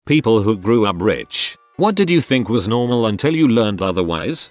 People who grew up rich. What did you think was normal until you learned otherwise?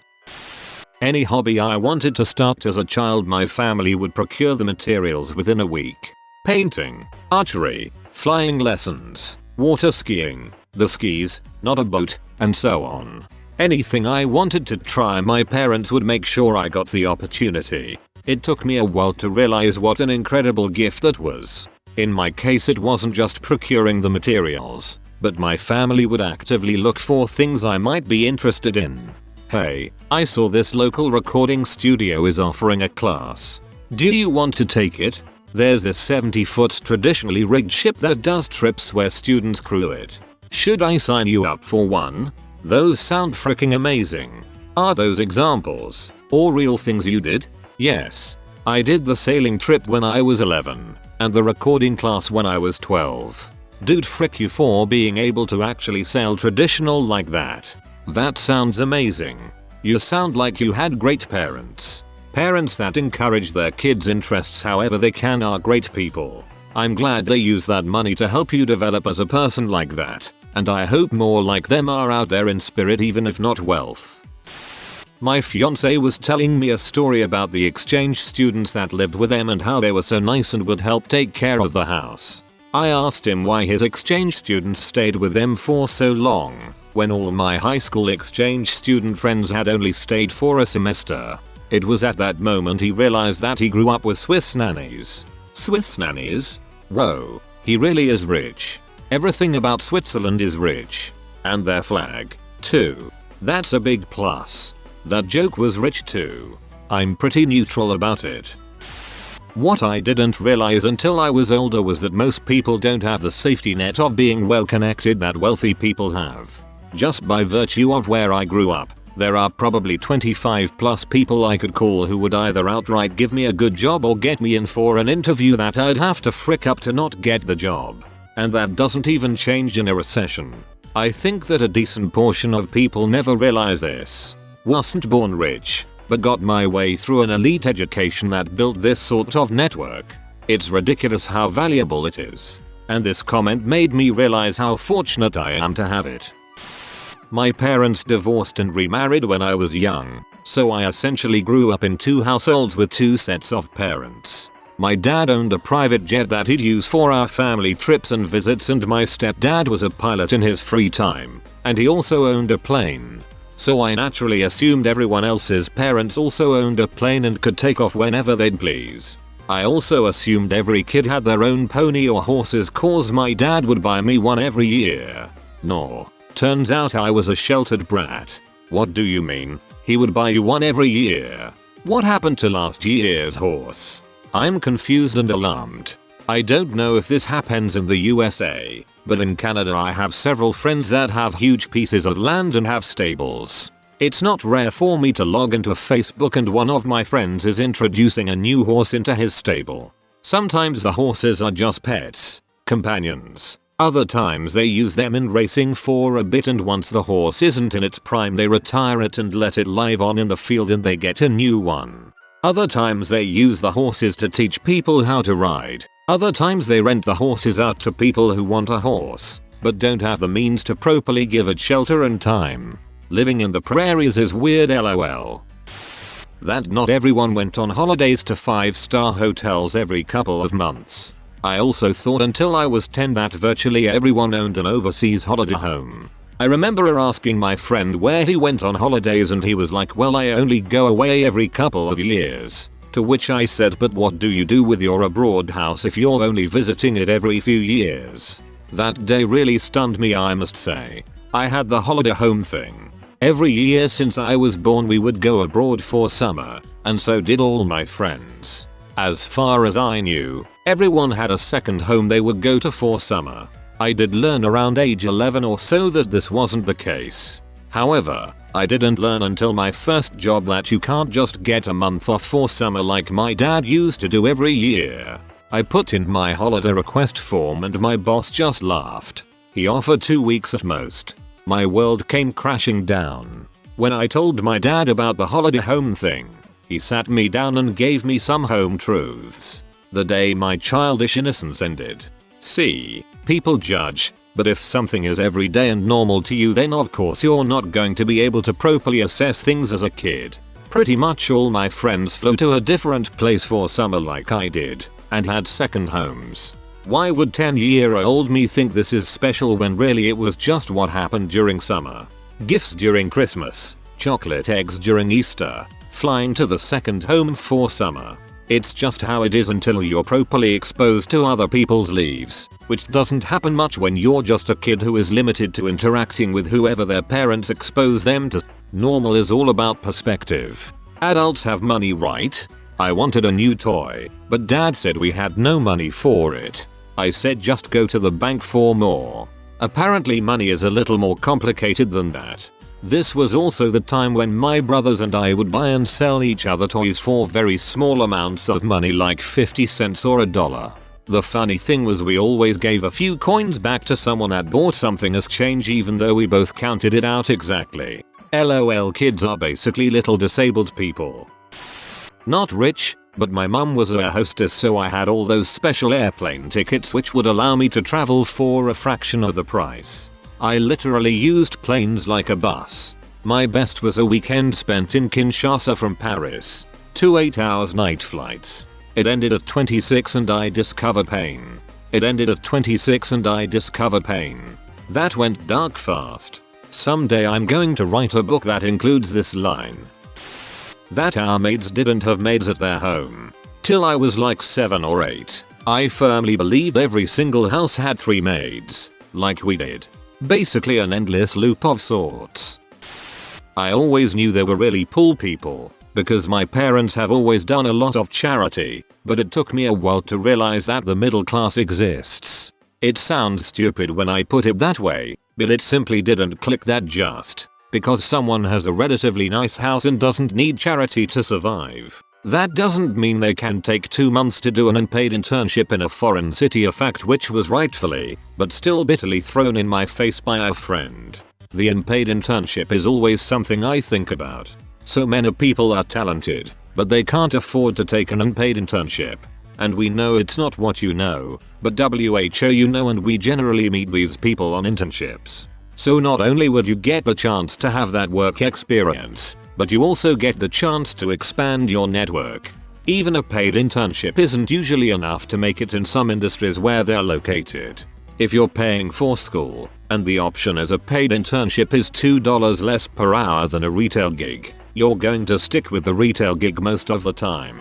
Any hobby I wanted to start as a child, my family would procure the materials within a week. Painting, archery, flying lessons, water skiing, the skis, not a boat, and so on. Anything I wanted to try, my parents would make sure I got the opportunity. It took me a while to realize what an incredible gift that was. In my case, it wasn't just procuring the materials, but my family would actively look for things I might be interested in. Hey, I saw this local recording studio is offering a class. Do you want to take it? There's this 70-foot traditionally rigged ship that does trips where students crew it. Should I sign you up for one? Those sound freaking amazing. Are those examples or real things you did? Yes. I did the sailing trip when I was 11 and the recording class when I was 12. Dude, frick you for being able to actually sail traditional like that. That sounds amazing. You sound like you had great parents. Parents that encourage their kids' interests however they can are great people. I'm glad they use that money to help you develop as a person like that, and I hope more like them are out there in spirit, even if not wealth. My fiance was telling me a story about the exchange students that lived with them and how they were so nice and would help take care of the house. I asked him why his exchange students stayed with them for so long, when all my high school exchange student friends had only stayed for a semester. It was at that moment he realized that he grew up with Swiss nannies. Swiss nannies? Whoa, he really is rich. Everything about Switzerland is rich. And their flag, too. That's a big plus. That joke was rich too. I'm pretty neutral about it. What I didn't realize until I was older was that most people don't have the safety net of being well connected that wealthy people have. Just by virtue of where I grew up, there are probably 25 plus people I could call who would either outright give me a good job or get me in for an interview that I'd have to frick up to not get the job. And that doesn't even change in a recession. I think that a decent portion of people never realize this. Wasn't born rich, but got my way through an elite education that built this sort of network. It's ridiculous how valuable it is. And this comment made me realize how fortunate I am to have it. My parents divorced and remarried when I was young, so I essentially grew up in two households with two sets of parents. My dad owned a private jet that he'd use for our family trips and visits, and my stepdad was a pilot in his free time, and he also owned a plane. So I naturally assumed everyone else's parents also owned a plane and could take off whenever they'd please. I also assumed every kid had their own pony or horses cause my dad would buy me one every year. No. Turns out I was a sheltered brat. What do you mean? He would buy you one every year? What happened to last year's horse? I'm confused and alarmed. I don't know if this happens in the USA, but in Canada I have several friends that have huge pieces of land and have stables. It's not rare for me to log into Facebook and one of my friends is introducing a new horse into his stable. Sometimes the horses are just pets, companions. Other times they use them in racing for a bit, and once the horse isn't in its prime they retire it and let it live on in the field and they get a new one. Other times they use the horses to teach people how to ride. Other times they rent the horses out to people who want a horse, but don't have the means to properly give it shelter and time. Living in the prairies is weird, lol. That not everyone went on holidays to 5-star hotels every couple of months. I also thought until I was 10 that virtually everyone owned an overseas holiday home. I remember asking my friend where he went on holidays and he was like, well, I only go away every couple of years. To which I said, but what do you do with your abroad house if you're only visiting it every few years? That day really stunned me, I must say. I had the holiday home thing. Every year since I was born we would go abroad for summer, and so did all my friends. As far as I knew, everyone had a second home they would go to for summer. I did learn around age 11 or so that this wasn't the case. However, I didn't learn until my first job that you can't just get a month off for summer like my dad used to do every year. I put in my holiday request form and my boss just laughed. He offered 2 weeks at most. My world came crashing down. When I told my dad about the holiday home thing, he sat me down and gave me some home truths. The day my childish innocence ended. See, people judge, But if something is everyday and normal to you, then of course you're not going to be able to properly assess things as a kid. Pretty much all my friends flew to a different place for summer like I did, and had second homes. Why would 10-year-old me think this is special when really it was just what happened during summer? Gifts during Christmas, chocolate eggs during Easter, flying to the second home for summer. It's just how it is until you're properly exposed to other people's lives, which doesn't happen much when you're just a kid who is limited to interacting with whoever their parents expose them to. Normal is all about perspective. Adults have money, right? I wanted a new toy, but dad said we had no money for it. I said just go to the bank for more. Apparently money is a little more complicated than that. This was also the time when my brothers and I would buy and sell each other toys for very small amounts of money like 50 cents or $1. The funny thing was we always gave a few coins back to someone that bought something as change even though we both counted it out exactly. LOL, kids are basically little disabled people. Not rich, but my mum was a hostess, so I had all those special airplane tickets which would allow me to travel for a fraction of the price. I literally used planes like a bus. My best was a weekend spent in Kinshasa from Paris. 2 8-hour night flights. It ended at 26 and I discovered pain. It ended at 26 and I discovered pain. That went dark fast. Someday I'm going to write a book that includes this line. That our maids didn't have maids at their home. Till I was like 7 or 8. I firmly believed every single house had 3 maids. Like we did. Basically an endless loop of sorts. I always knew there were really poor people, because my parents have always done a lot of charity, but it took me a while to realize that the middle class exists. It sounds stupid when I put it that way, but it simply didn't click that just because someone has a relatively nice house and doesn't need charity to survive. That doesn't mean they can take 2 months to do an unpaid internship in a foreign city, a fact which was rightfully, but still bitterly thrown in my face by a friend. The unpaid internship is always something I think about. So many people are talented, but they can't afford to take an unpaid internship. And we know it's not what you know, but WHO you know, and we generally meet these people on internships. So not only would you get the chance to have that work experience, but you also get the chance to expand your network. Even a paid internship isn't usually enough to make it in some industries where they're located. If you're paying for school, and the option as a paid internship is $2 less per hour than a retail gig, you're going to stick with the retail gig most of the time.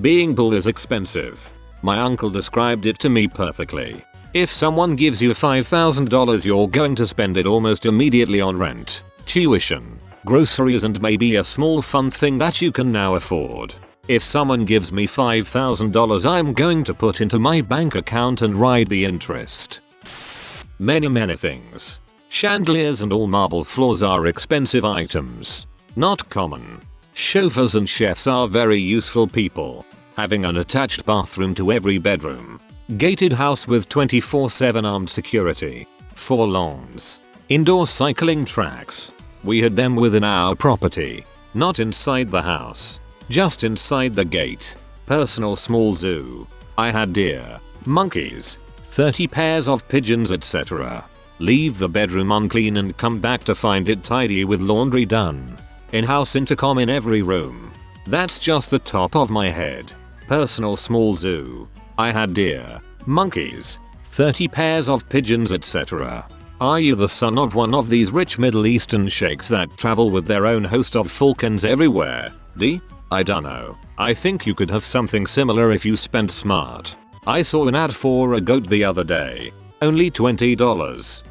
Being poor is expensive. My uncle described it to me perfectly. If someone gives you $5,000, you're going to spend it almost immediately on rent, tuition, groceries, and maybe a small fun thing that you can now afford. If someone gives me $5,000, I'm going to put into my bank account and ride the interest. Many things. Chandeliers and all marble floors are expensive items. Not common. Chauffeurs and chefs are very useful people. Having an attached bathroom to every bedroom. Gated house with 24/7 armed security. 4 lawns. Indoor cycling tracks. We had them within our property. Not inside the house. Just inside the gate. Personal small zoo. I had deer. Monkeys. 30 pairs of pigeons, etc. Leave the bedroom unclean and come back to find it tidy with laundry done. In-house intercom in every room. That's just the top of my head. Personal small zoo. I had deer, monkeys, 30 pairs of pigeons, etc. Are you the son of one of these rich Middle Eastern sheikhs that travel with their own host of falcons everywhere? D? I dunno. I think you could have something similar if you spent smart. I saw an ad for a goat the other day. Only $20.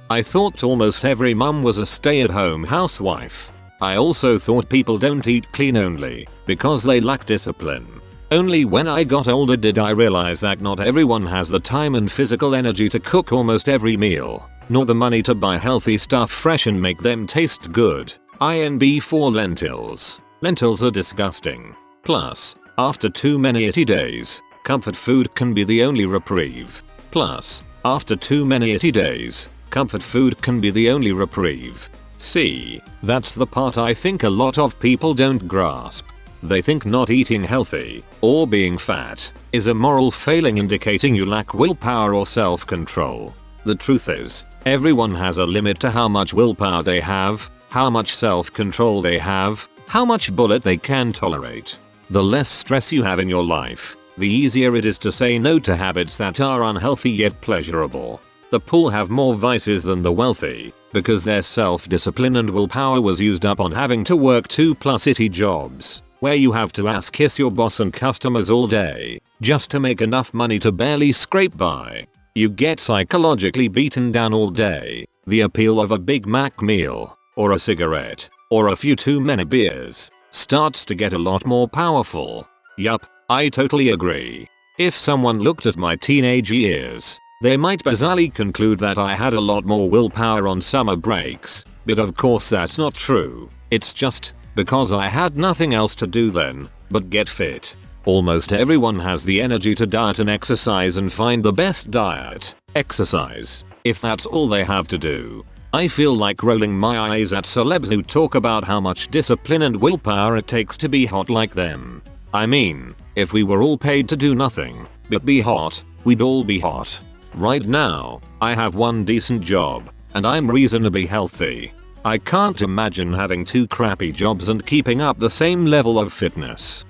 I thought almost every mum was a stay-at-home housewife. I also thought people don't eat clean only because they lack discipline. Only when I got older did I realize that not everyone has the time and physical energy to cook almost every meal, nor the money to buy healthy stuff fresh and make them taste good. INB for lentils. Lentils are disgusting. Plus, after too many itty days, comfort food can be the only reprieve. Plus, after too many itty days, comfort food can be the only reprieve. See, that's the part I think a lot of people don't grasp. They think not eating healthy, or being fat, is a moral failing indicating you lack willpower or self-control. The truth is, everyone has a limit to how much willpower they have, how much self-control they have, how much bullet they can tolerate. The less stress you have in your life, the easier it is to say no to habits that are unhealthy yet pleasurable. The poor have more vices than the wealthy, because their self-discipline and willpower was used up on having to work 2+ city jobs, where you have to ass kiss your boss and customers all day, just to make enough money to barely scrape by. You get psychologically beaten down all day. The appeal of a Big Mac meal, or a cigarette, or a few too many beers, starts to get a lot more powerful. Yup, I totally agree. If someone looked at my teenage years, they might bizarrely conclude that I had a lot more willpower on summer breaks, but of course that's not true. It's just because I had nothing else to do then but get fit. Almost everyone has the energy to diet and exercise and find the best diet, exercise, if that's all they have to do. I feel like rolling my eyes at celebs who talk about how much discipline and willpower it takes to be hot like them. I mean, if we were all paid to do nothing but be hot, we'd all be hot. Right now, I have one decent job, and I'm reasonably healthy. I can't imagine having 2 crappy jobs and keeping up the same level of fitness.